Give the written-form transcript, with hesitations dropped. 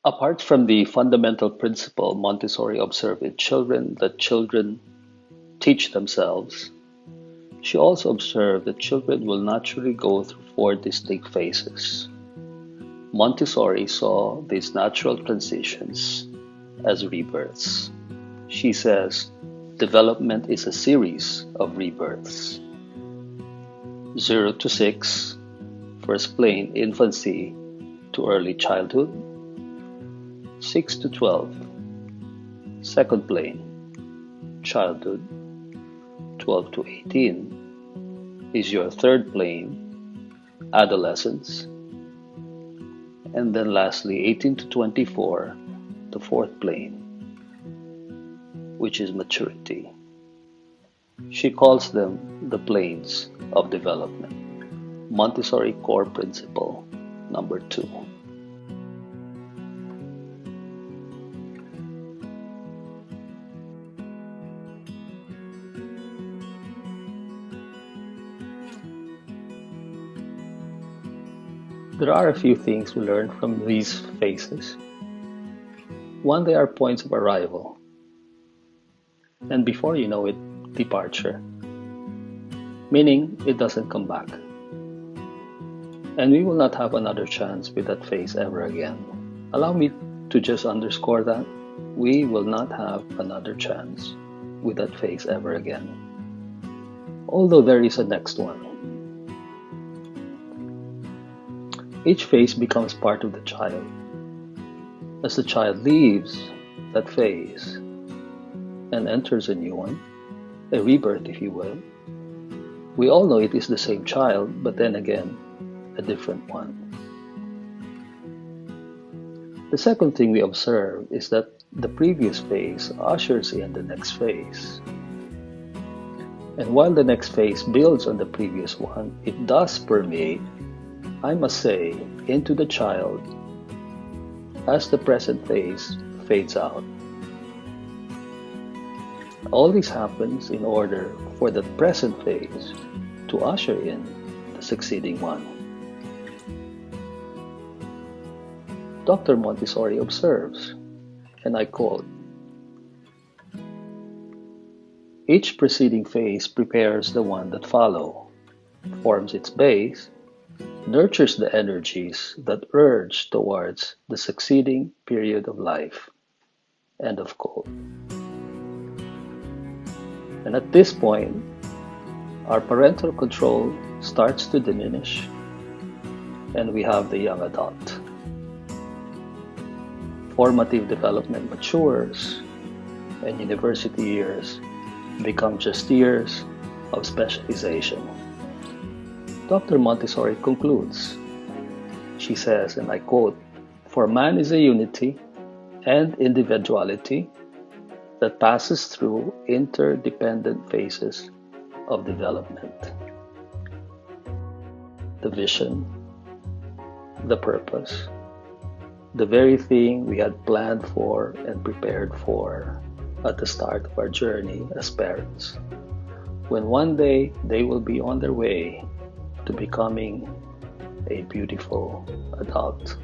Apart from the fundamental principle Montessori observed in children that children teach themselves, she also observed that children will naturally go through four distinct phases. Montessori saw these natural transitions as rebirths. She says development is a series of rebirths. 0 to 6, first plane, infancy to early childhood. 6 to 12, second plane, childhood. 12 to 18 is your third plane, adolescence. And then lastly, 18 to 24, the fourth plane, which is maturity. She calls them the planes of development. Montessori core principle number 2. There are a few things we learn from these phases. One, they are points of arrival. And before you know it, departure. Meaning it doesn't come back. And we will not have another chance with that phase ever again. Allow me to just underscore that. We will not have another chance with that phase ever again. Although there is a next one. Each phase becomes part of the child. As the child leaves that phase and enters a new one, a rebirth if you will, we all know it is the same child, but then again, a different one. The second thing we observe is that the previous phase ushers in the next phase. And while the next phase builds on the previous one, it does permeate, I must say, into the child as the present phase fades out. All this happens in order for the present phase to usher in the succeeding one. Dr. Montessori observes, and I quote, "Each preceding phase prepares the one that follow, forms its base, nurtures the energies that urge towards the succeeding period of life." End of quote. And at this point, our parental control starts to diminish, and we have the young adult. Formative development matures, and university years become just years of specialization. Dr. Montessori concludes. She says, and I quote, "For man is a unity and individuality that passes through interdependent phases of development. The vision, the purpose, the very thing we had planned for and prepared for at the start of our journey as parents, when one day they will be on their way to becoming a beautiful adult."